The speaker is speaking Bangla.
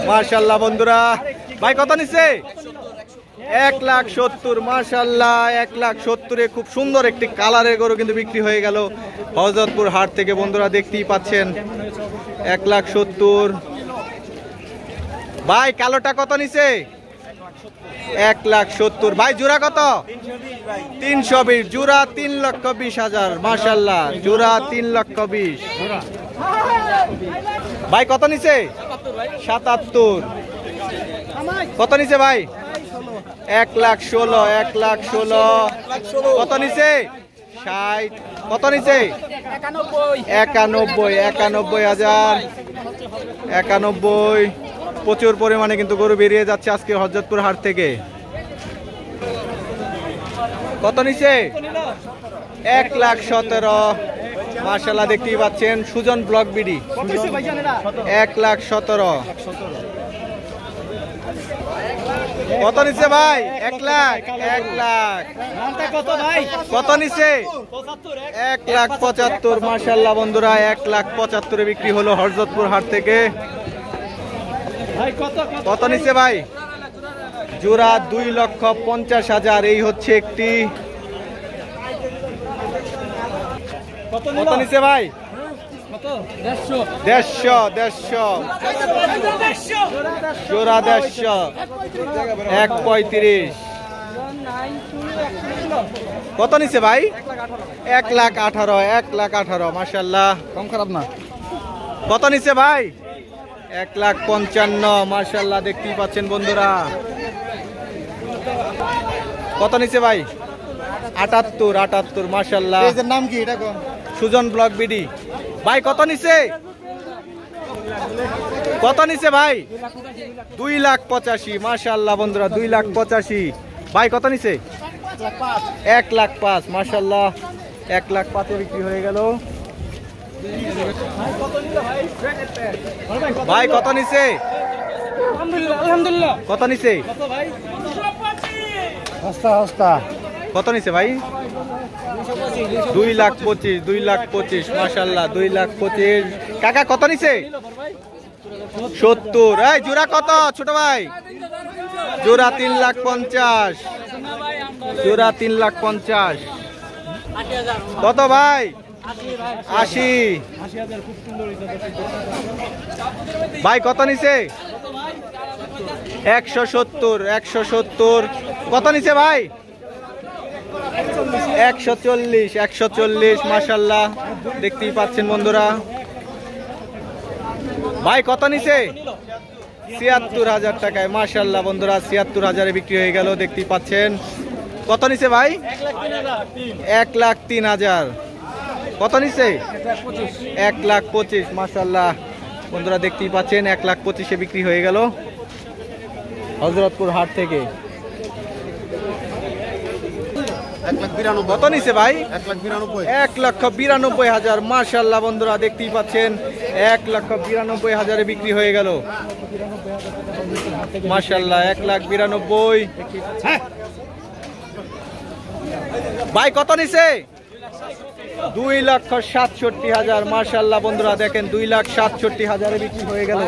মাশাআল্লাহ বন্ধুরা, ভাই কত নিচ্ছে? 1,70,000। মাশাআল্লাহ 1,70,000-এ খুব সুন্দর একটি কালারের গরু কিন্তু বিক্রি হয়ে গেল হযরতপুর হাট থেকে। বন্ধুরা দেখতেই পাচ্ছেন 1,70,000। ভাই কালোটা কত নিচ্ছে? 1,70,000। ভাই জোড়া কত? 320। জোড়া 3,20,000। মাশাআল্লাহ জোড়া 3,20,000। ভাই কত নিচ্ছে? 77। কত নিচ্ছে ভাই? 1,16,000। 1,16,000। কত নিচ্ছে? 60। কত নিচ্ছে? 91,000। 91। প্রচুর পরিমাণে কিন্তু গরু বেরিয়ে যাচ্ছে আজকে হযরতপুর হাট থেকে। কত নিচ্ছে? 1,17,000। মাশাআল্লাহ দেখতেই পাচ্ছেন সুজন ব্লক বিডি 1,17,000। কত নিচ্ছে ভাই? 1 লাখ। 1 লাখ। কত নিচ্ছে? 1,75,000। মাশাআল্লাহ বন্ধুরা 1,75,000-এ বিক্রি হলো হযরতপুর হাট থেকে। কত নিচ্ছে ভাই? জোড়া 2,50,000। এই হচ্ছে একটি। কত নিচ্ছে ভাই? 1,50,000। জোড়া 1,50,000। 1,35,000। কত নিচ্ছে ভাই? 1,18,000। 1,18,000। মাশাআল্লাহ কম খারাপ না। কত নিচ্ছে ভাই? 1,55,000। মাশাআল্লাহ দেখতেই পাচ্ছেন বন্ধুরা। কত নিচ্ছে ভাই? 78। মাশাআল্লাহ। এর নাম কি? এটা কোন? Sujan block BD. ভাই কত নিচ্ছে? কত নিচ্ছে ভাই? 2,85,000। মাশাআল্লাহ বন্ধুরা 2,85,000। ভাই কত নিচ্ছে? 1,05,000। মাশাআল্লাহ 1,05,000-এ বিক্রি হয়ে গেল। ভাই কত নিচ্ছে? আলহামদুলিল্লাহ। কত নিচ্ছে? কত নিচ্ছে ভাই? 2,25,000। 2,25,000। মাশাআল্লাহ 2,25,000। কাকা কত নিচ্ছে? 70। এই জোড়া কত ছোট ভাই? জোড়া 3,50,000। জোড়া 3,50,000। কত ভাই? 80। ভাই কত নিচ্ছে? 170। 170। কত নিচ্ছে ভাই? 140। 140। মাশাআল্লাহ দেখতেই পাচ্ছেন বন্ধুরা। ভাই কত নিচ্ছে? ৭৬,০০০ টাকায়। মাশাআল্লাহ বন্ধুরা ৭৬,০০০-এ বিক্রি হয়ে গেল দেখতেই পাচ্ছেন। কত নিচ্ছে ভাই? 1,03,000। কত নিচ্ছে? 1,25,000। মাশাআল্লাহ বন্ধুরা দেখতেই পাচ্ছেন 1,25,000-এ বিক্রি হয়ে গেল হযরতপুর হাট থেকে। কত নিচ্ছে ভাই? 1,92,000। মাশাআল্লাহ বন্ধুরা দেখতেই পাচ্ছেন 1,92,000-এ বিক্রি হয়ে গেল। মাশাআল্লাহ 1,92,000। ভাই কত নিচ্ছে? 2,67,000। মাশাআল্লাহ বন্ধুরা দেখেন 2,67,000-এ বিক্রি হয়ে গেল।